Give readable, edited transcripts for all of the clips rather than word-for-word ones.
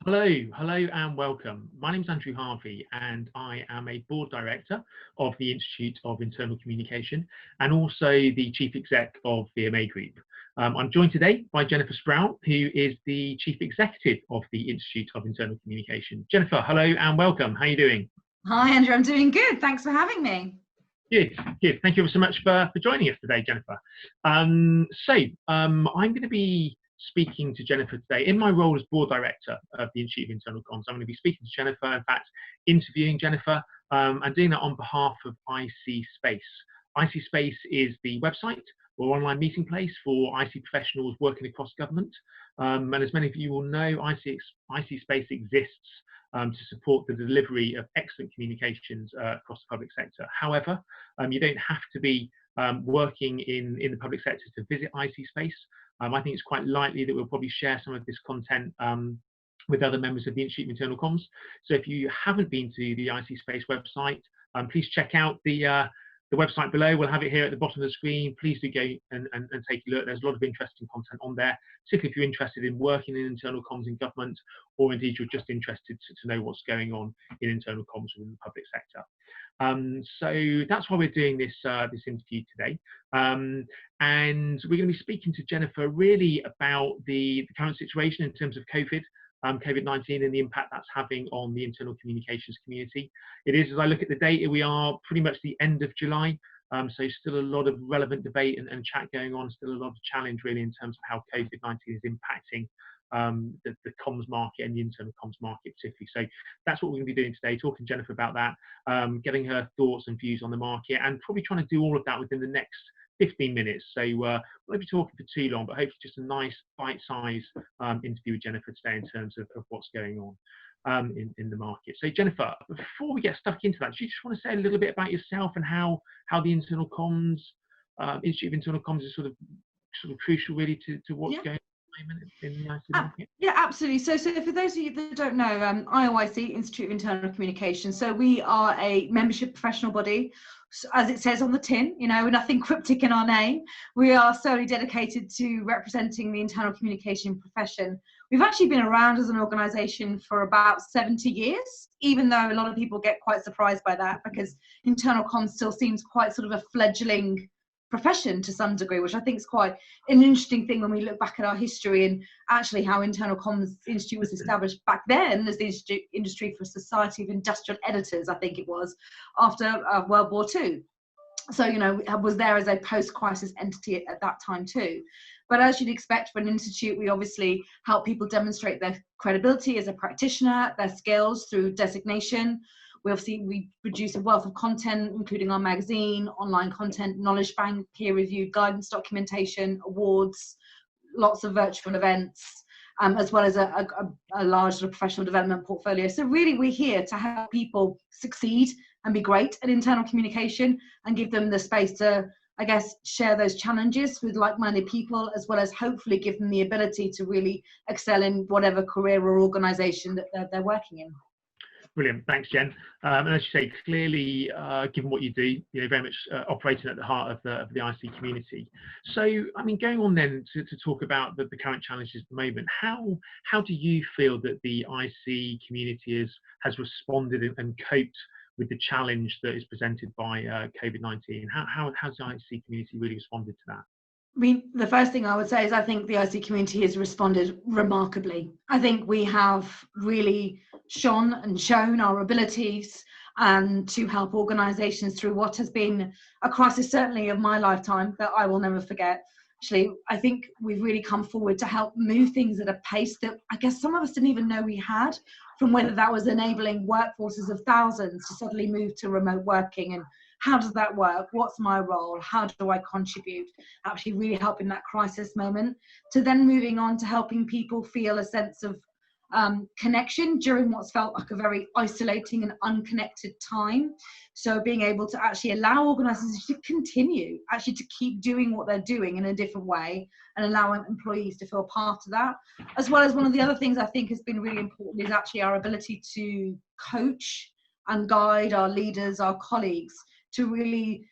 Hello and welcome. My name is Andrew Harvey and I am a board director of the Institute of Internal Communication and also the chief exec of VMAGROUP. I'm joined today by Jennifer Sproul, who is the chief executive of the Institute of Internal Communication. Jennifer, hello and welcome. How are you doing? Hi Andrew, I'm doing good. Thanks for having me. Good. Thank you ever so much for joining us today, Jennifer. I'm going to be speaking to Jennifer today in my role as board director of the Institute of Internal Comms. I'm going to be speaking to Jennifer, in fact, interviewing Jennifer, and doing that on behalf of IC Space. IC Space is the website or online meeting place for IC professionals working across government. And as many of you will know, IC Space exists to support the delivery of excellent communications across the public sector. However, you don't have to be working in the public sector to visit IC Space. I think it's quite likely that we'll probably share some of this content with other members of the Institute of Internal Comms. So if you haven't been to the IC Space website, please check out the website below. We'll have it here at the bottom of the screen. Please do go and take a look. There's a lot of interesting content on there, particularly if you're interested in working in internal comms in government, or indeed you're just interested to know what's going on in internal comms within the public sector. So that's why we're doing this interview today. And we're going to be speaking to Jennifer really about the current situation in terms of COVID-19 and the impact that's having on the internal communications community. It is, as I look at the data, we are pretty much the end of July, so still a lot of relevant debate and chat going on, still a lot of challenge really in terms of how COVID-19 is impacting the comms market and the internal comms market particularly. So that's what we're going to be doing today, talking to Jennifer about that, getting her thoughts and views on the market, and probably trying to do all of that within the next 15 minutes. So we won't be talking for too long, but hopefully just a nice bite-sized interview with Jennifer today in terms of what's going on in the market. So Jennifer, before we get stuck into that, do you just want to say a little bit about yourself and how the internal comms, Institute of Internal Comms is sort of crucial really to what's going on in the United market? Yeah, absolutely. So for those of you that don't know, IOIC, Institute of Internal Communication. So we are a membership professional body, as it says on the tin, nothing cryptic in our name. We are solely dedicated to representing the internal communication profession. We've actually been around as an organisation for about 70 years, even though a lot of people get quite surprised by that, because internal comms still seems quite sort of a fledgling profession to some degree, which I think is quite an interesting thing when we look back at our history and actually how Internal Comms Institute was established back then as the Industry for Society of Industrial Editors, I think it was, after World War II. So, was there as a post-crisis entity at that time too. But as you'd expect for an institute, we obviously help people demonstrate their credibility as a practitioner, their skills through designation. We produce a wealth of content, including our magazine, online content, knowledge bank, peer-reviewed guidance documentation, awards, lots of virtual events, as well as a large sort of professional development portfolio. So really, we're here to help people succeed and be great at internal communication and give them the space to, I guess, share those challenges with like-minded people, as well as hopefully give them the ability to really excel in whatever career or organisation that they're working in. Brilliant, thanks, Jen. And as you say, clearly, given what you do, very much operating at the heart of the IC community. So, I mean, going on then to talk about the current challenges at the moment, how do you feel that the IC community has responded and coped with the challenge that is presented by COVID-19? How has the IC community really responded to that? I mean, the first thing I would say is I think the IC community has responded remarkably. I think we have really shone and shown our abilities and to help organisations through what has been a crisis, certainly of my lifetime, that I will never forget. Actually, I think we've really come forward to help move things at a pace that I guess some of us didn't even know we had, from whether that was enabling workforces of thousands to suddenly move to remote working, and how does that work? What's my role? How do I contribute? Actually really helping that crisis moment, to then moving on to helping people feel a sense of connection during what's felt like a very isolating and unconnected time. So being able to actually allow organisations to continue, actually to keep doing what they're doing in a different way, and allowing employees to feel part of that. As well as one of the other things I think has been really important is actually our ability to coach and guide our leaders, our colleagues, to really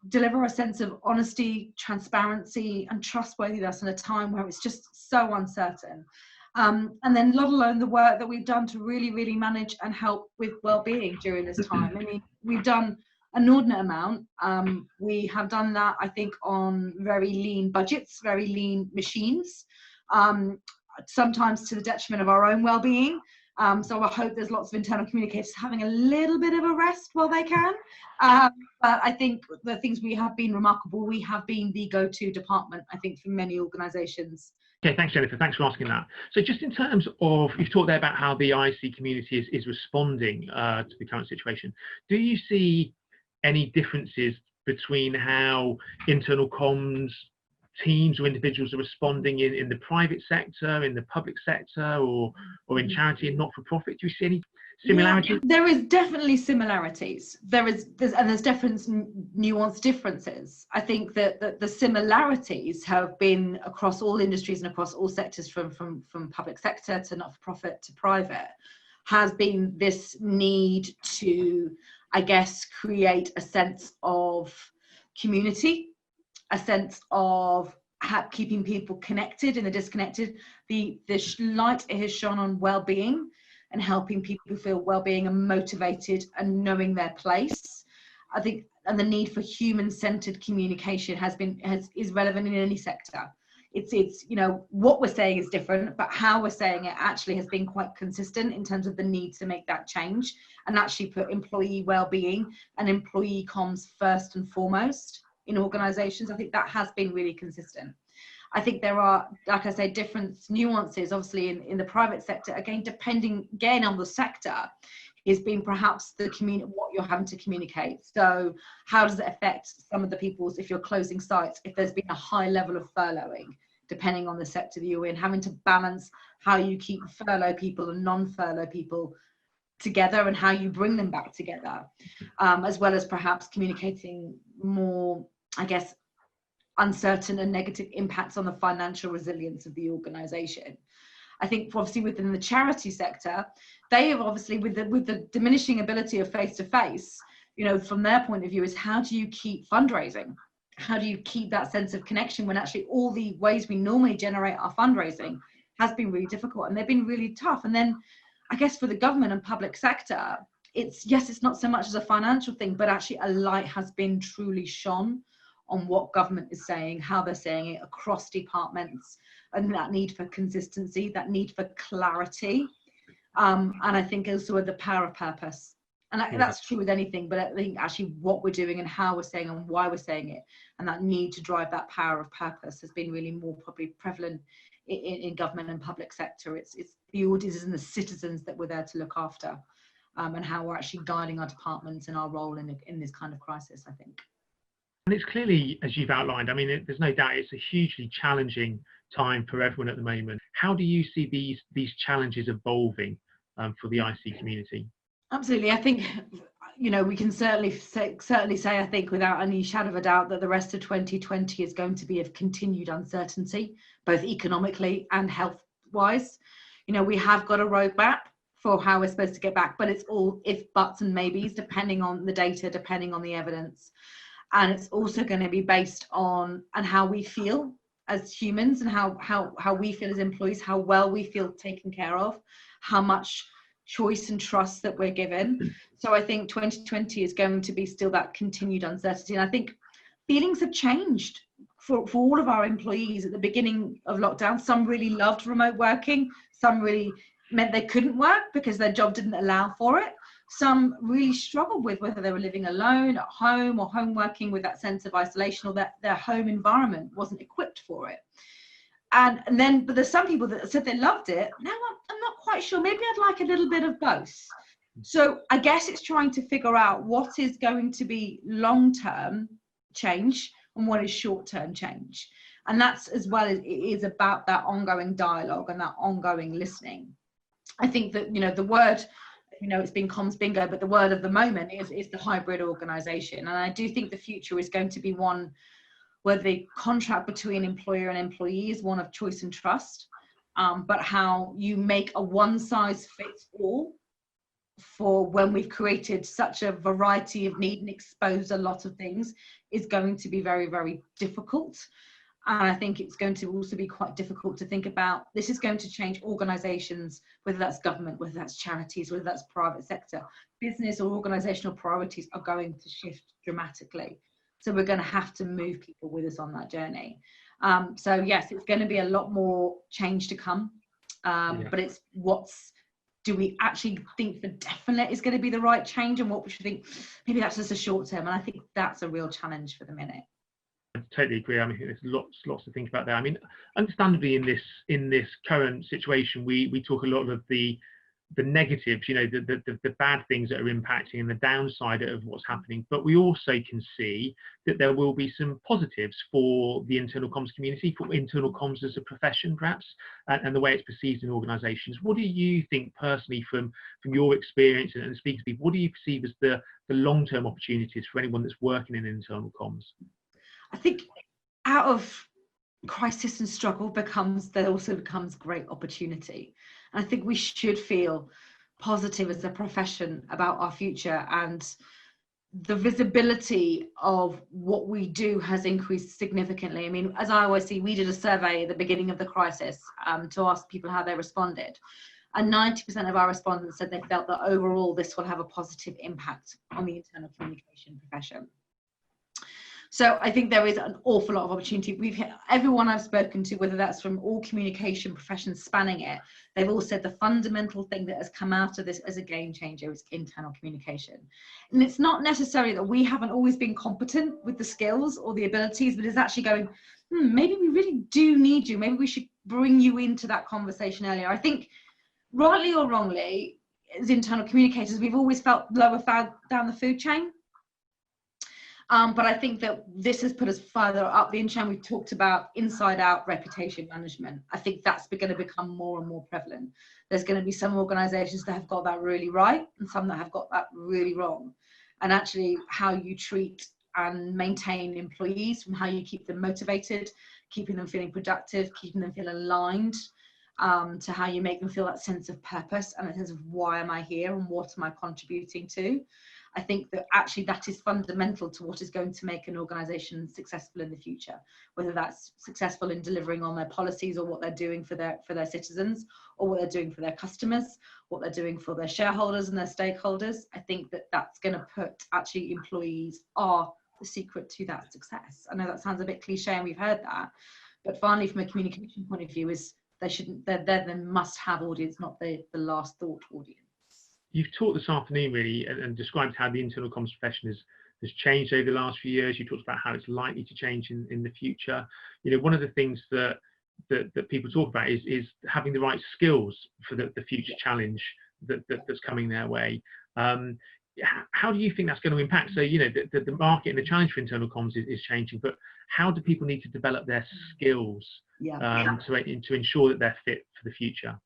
deliver a sense of honesty, transparency and trustworthiness in a time where it's just so uncertain. And then let alone the work that we've done to really manage and help with well-being during this time. I mean, we've done an inordinate amount. We have done that, I think, on very lean budgets, very lean machines, sometimes to the detriment of our own well-being. So I hope there's lots of internal communicators having a little bit of a rest while they can. But I think the things we have been remarkable. We have been the go-to department, I think, for many organisations. Okay, thanks, Jennifer. Thanks for asking that. So just in terms of, you've talked there about how the IC community is responding to the current situation. Do you see any differences between how internal comms teams or individuals are responding in the private sector, in the public sector, or in charity and not-for-profit? Do you see any similarities? Yeah, there is definitely similarities. There's definitely nuanced differences. I think that the similarities have been across all industries and across all sectors, from public sector to not-for-profit to private, has been this need to, I guess, create a sense of community, a sense of keeping people connected in the disconnected. The light has shone on well-being and helping people feel well-being and motivated and knowing their place. I think, and the need for human-centered communication is relevant in any sector. It's you know, what we're saying is different, but how we're saying it actually has been quite consistent in terms of the need to make that change and actually put employee well-being and employee comms first and foremost in organizations. I think that has been really consistent. I think there are, like I say, different nuances, obviously, in the private sector, again, depending again on the sector, has been perhaps what you're having to communicate. So how does it affect some of the people's, if you're closing sites, if there's been a high level of furloughing, depending on the sector that you're in, having to balance how you keep furlough people and non-furlough people together and how you bring them back together, as well as perhaps communicating more, I guess, uncertain and negative impacts on the financial resilience of the organization. I think obviously within the charity sector, they have obviously with the diminishing ability of face-to-face, you know, from their point of view, is how do you keep fundraising? How do you keep that sense of connection when actually all the ways we normally generate our fundraising has been really difficult and they've been really tough. And then I guess for the government and public sector, it's not so much as a financial thing, but actually a light has been truly shone on what government is saying, how they're saying it across departments, and that need for consistency, that need for clarity, and I think also the power of purpose. And that's true with anything, but I think actually what we're doing and how we're saying and why we're saying it, and that need to drive that power of purpose has been really more probably prevalent in government and public sector. It's the audiences and the citizens that we're there to look after, and how we're actually guiding our departments and our role in this kind of crisis, I think. And it's clearly, as you've outlined, I mean, there's no doubt it's a hugely challenging time for everyone at the moment. How do you see these challenges evolving for the IC community? Absolutely. I think, you know, we can certainly say, I think, without any shadow of a doubt, that the rest of 2020 is going to be of continued uncertainty, both economically and health-wise. You know, we have got a roadmap for how we're supposed to get back, but it's all if, buts and maybes, depending on the data, depending on the evidence. And it's also going to be based on how we feel as humans and how we feel as employees, how well we feel taken care of, how much choice and trust that we're given. So I think 2020 is going to be still that continued uncertainty. And I think feelings have changed for all of our employees at the beginning of lockdown. Some really loved remote working. Some really meant they couldn't work because their job didn't allow for it. Some really struggled with whether they were living alone at home or home working with that sense of isolation, or that their home environment wasn't equipped for it. But there's some people that said they loved it. Now I'm not quite sure. Maybe I'd like a little bit of both. So I guess it's trying to figure out what is going to be long-term change and what is short-term change. And that's, as well as it is about that ongoing dialogue and that ongoing listening. I think that, you know, the word, you know, it's been comms bingo, but the word of the moment is the hybrid organization. And I do think the future is going to be one where the contract between employer and employee is one of choice and trust, but how you make a one size fits all for when we've created such a variety of need and exposed a lot of things is going to be very, very difficult. And I think it's going to also be quite difficult to think about. This is going to change organisations, whether that's government, whether that's charities, whether that's private sector. Business or organisational priorities are going to shift dramatically. So we're going to have to move people with us on that journey. So yes, it's going to be a lot more change to come. But it's do we actually think for definite is going to be the right change, and what we should think, maybe that's just a short term. And I think that's a real challenge for the minute. I totally agree. I mean, there's lots to think about there. I mean, understandably, in this current situation, we talk a lot of the negatives, you know, the bad things that are impacting and the downside of what's happening. But we also can see that there will be some positives for the internal comms community, for internal comms as a profession, perhaps, and the way it's perceived in organisations. What do you think personally, from your experience and speaking to people, what do you perceive as the long-term opportunities for anyone that's working in internal comms? I think out of crisis and struggle there also becomes great opportunity. And I think we should feel positive as a profession about our future, and the visibility of what we do has increased significantly. I mean, as I always see, we did a survey at the beginning of the crisis to ask people how they responded. And 90% of our respondents said they felt that overall this will have a positive impact on the internal communication profession. So I think there is an awful lot of opportunity. Everyone I've spoken to, whether that's from all communication professions spanning it, they've all said the fundamental thing that has come out of this as a game changer is internal communication. And it's not necessarily that we haven't always been competent with the skills or the abilities, but it's actually going, maybe we really do need you. Maybe we should bring you into that conversation earlier. I think, rightly or wrongly, as internal communicators, we've always felt lower down the food chain. But I think that this has put us further up the chain. We've talked about inside out reputation management. I think that's going to become more and more prevalent. There's going to be some organisations that have got that really right and some that have got that really wrong. And actually how you treat and maintain employees, from how you keep them motivated, keeping them feeling productive, keeping them feeling aligned, to how you make them feel that sense of purpose and a sense of why am I here and what am I contributing to. I think that actually that is fundamental to what is going to make an organisation successful in the future, whether that's successful in delivering on their policies or what they're doing for their citizens, or what they're doing for their customers, what they're doing for their shareholders and their stakeholders. I think that that's going to put, actually, employees are the secret to that success. I know that sounds a bit cliche and we've heard that, but finally, from a communication point of view, is they're the must-have audience, not the last thought audience. You've talked this afternoon really and described how the internal comms profession has changed over the last few years. You talked about how it's likely to change in the future. You know, one of the things that people talk about is having the right skills for the future challenge that's coming their way. How do you think that's going to impact? So, you know, the market and the challenge for internal comms is changing, but how do people need to develop their skills to ensure that they're fit for the future?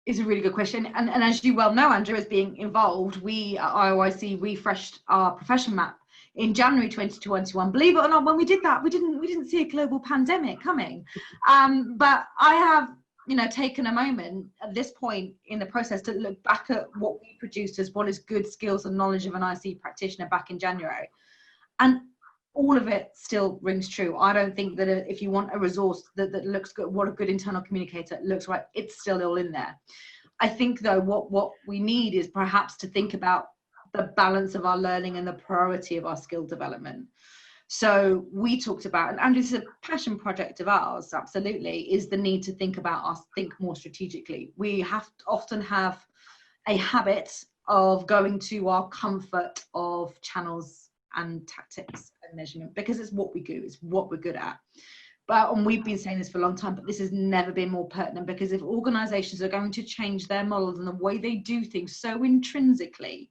Is a really good question, and as you well know, Andrew, as being involved, we at IOIC refreshed our profession map in January 2021. Believe it or not, when we did that, we didn't see a global pandemic coming. But I have, you know, taken a moment at this point in the process to look back at what we produced as what is good skills and knowledge of an IC practitioner back in January, and all of it still rings true. I don't think that if you want a resource that looks good, what a good internal communicator looks right, it's still all in there. I think though what we need is perhaps to think about the balance of our learning and the priority of our skill development. So we talked about, and this is a passion project of ours, absolutely, is the need to think more strategically. We often have a habit of going to our comfort of channels and tactics and measurement because it's what we do, it's what we're good at. And we've been saying this for a long time, but this has never been more pertinent, because if organisations are going to change their models and the way they do things so intrinsically,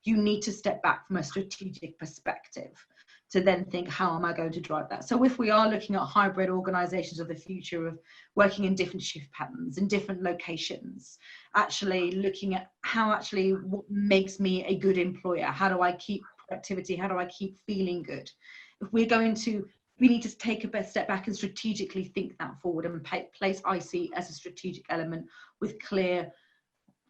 you need to step back from a strategic perspective to then think, how am I going to drive that? So if we are looking at hybrid organisations of the future, of working in different shift patterns in different locations, actually looking at what makes me a good employer, how do I keep productivity, how do I keep feeling good? If we need to take a step back and strategically think that forward and place IC as a strategic element with clear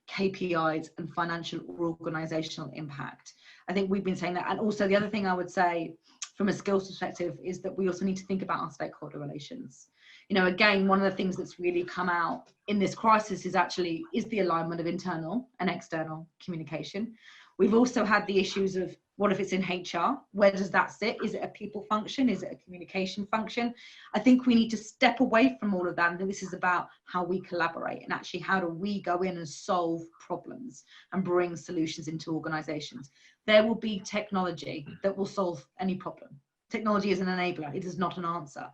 KPIs and financial or organisational impact. I think we've been saying that. And also the other thing I would say from a skills perspective is that we also need to think about our stakeholder relations. You know, again, one of the things that's really come out in this crisis is the alignment of internal and external communication. We've also had the issues of, what if it's in HR? Where does that sit? Is it a people function? Is it a communication function? I think we need to step away from all of that. And this is about how we collaborate and actually how do we go in and solve problems and bring solutions into organizations. There will be technology that will solve any problem. Technology is an enabler. It is not an answer.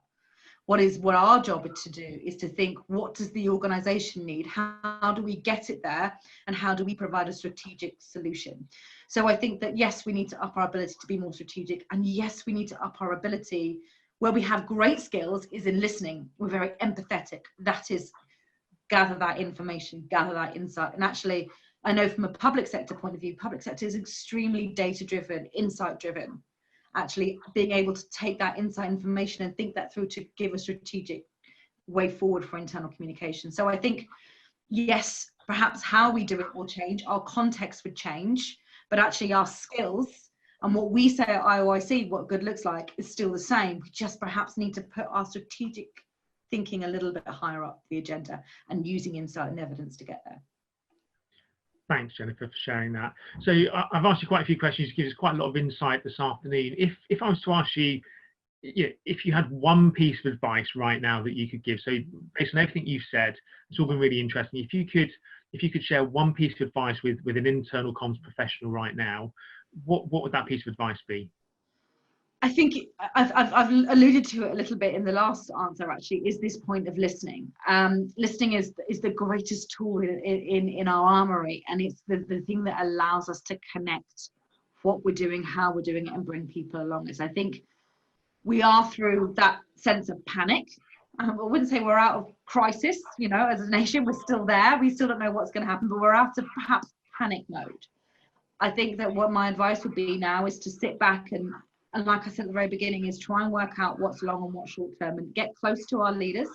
What our job to do is to think, what does the organization need? How do we get it there? And how do we provide a strategic solution? So I think that, yes, we need to up our ability to be more strategic. And yes, we need to up our ability where we have great skills is in listening. We're very empathetic. That is, gather that information, gather that insight. And actually, I know from a public sector point of view, public sector is extremely data-driven, insight-driven. Actually being able to take that insight information and think that through to give a strategic way forward for internal communication. So I think, yes, perhaps how we do it will change, our context would change, but actually our skills and what we say at IOIC, what good looks like, is still the same. We just perhaps need to put our strategic thinking a little bit higher up the agenda and using insight and evidence to get there. Thanks, Jennifer, for sharing that. So I've asked you quite a few questions to give us quite a lot of insight this afternoon. If I was to ask you, if you had one piece of advice right now that you could give, so based on everything you've said, it's all been really interesting. If you could share one piece of advice with an internal comms professional right now, what would that piece of advice be? I think I've alluded to it a little bit in the last answer, actually, is this point of listening. Listening is the greatest tool in our armory, and it's the thing that allows us to connect what we're doing, how we're doing it, and bring people along. As I think we are through that sense of panic. I wouldn't say we're out of crisis, you know, as a nation, we're still there. We still don't know what's going to happen, but we're out of perhaps panic mode. I think that what my advice would be now is to sit back and like I said at the very beginning, is try and work out what's long and what's short term, and get close to our leaders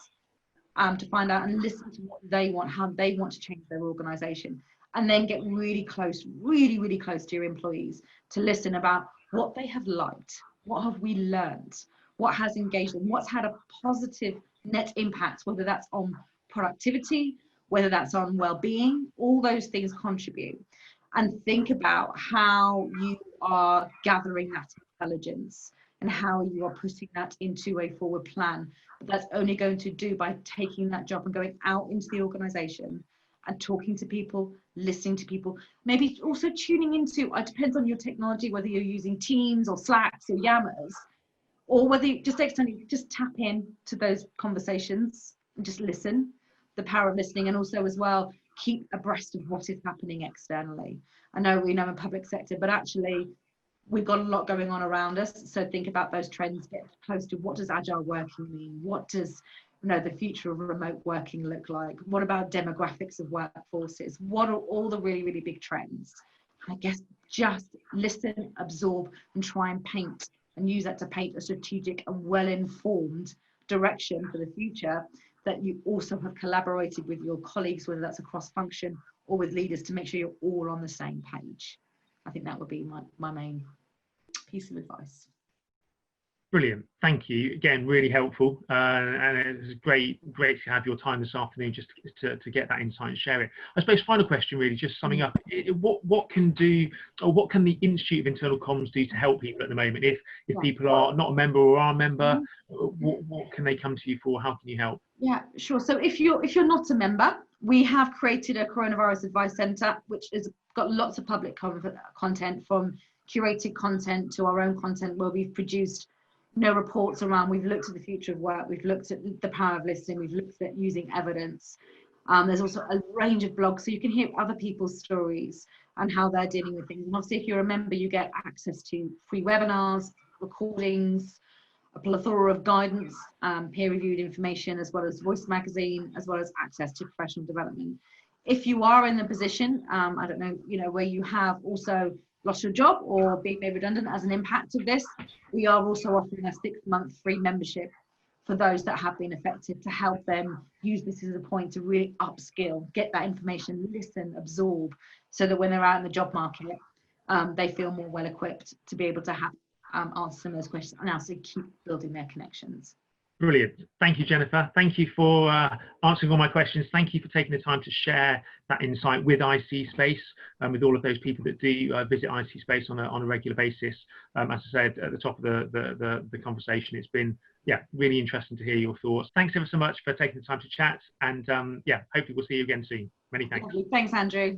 to find out and listen to what they want, how they want to change their organization, and then get really close to your employees to listen about what they have liked, what have we learned, what has engaged them, what's had a positive net impact, whether that's on productivity, whether that's on well-being. All those things contribute. And think about how you are gathering that intelligence and how you are putting that into a forward plan. But that's only going to do by taking that job and going out into the organization and talking to people, listening to people, maybe also tuning into, it depends on your technology, whether you're using Teams or Slacks or Yammers, or whether you just externally just tap in to those conversations and just listen, the power of listening, and also as well, keep abreast of what is happening externally. I know we know in public sector, but actually we've got a lot going on around us. So think about those trends, get close to what does agile working mean? What does the future of remote working look like? What about demographics of workforces? What are all the really, really big trends? I guess just listen, absorb, and try and paint and use that to paint a strategic and well-informed direction for the future, that you also have collaborated with your colleagues, whether that's across function or with leaders, to make sure you're all on the same page. I think that would be my main piece of advice. Brilliant, thank you. Again, really helpful, and it's great to have your time this afternoon just to get that insight and share it. I suppose final question, really, just summing up, what can the Institute of Internal Comms do to help people at the moment? If people are not a member or are a member, what can they come to you for? How can you help? Yeah, sure. So if you're not a member, we have created a Coronavirus Advice Centre, which has got lots of public content, from curated content to our own content, where we've produced reports around, we've looked at the future of work, we've looked at the power of listening, we've looked at using evidence. There's also a range of blogs, so you can hear other people's stories and how they're dealing with things. And obviously, if you're a member, you get access to free webinars, recordings, a plethora of guidance, peer-reviewed information, as well as Voice magazine, as well as access to professional development. If you are in the position, I don't know, where you have also lost your job or being made redundant as an impact of this, we are also offering a 6-month free membership for those that have been affected, to help them use this as a point to really upskill, get that information, listen, absorb, so that when they're out in the job market, they feel more well equipped to be able to answer some of those questions and also keep building their connections. Brilliant. Thank you, Jennifer. Thank you for answering all my questions. Thank you for taking the time to share that insight with IC Space and with all of those people that do visit IC Space on a regular basis. As I said at the top of the conversation, it's been really interesting to hear your thoughts. Thanks ever so much for taking the time to chat, and hopefully we'll see you again soon. Many thanks. Thanks, Andrew.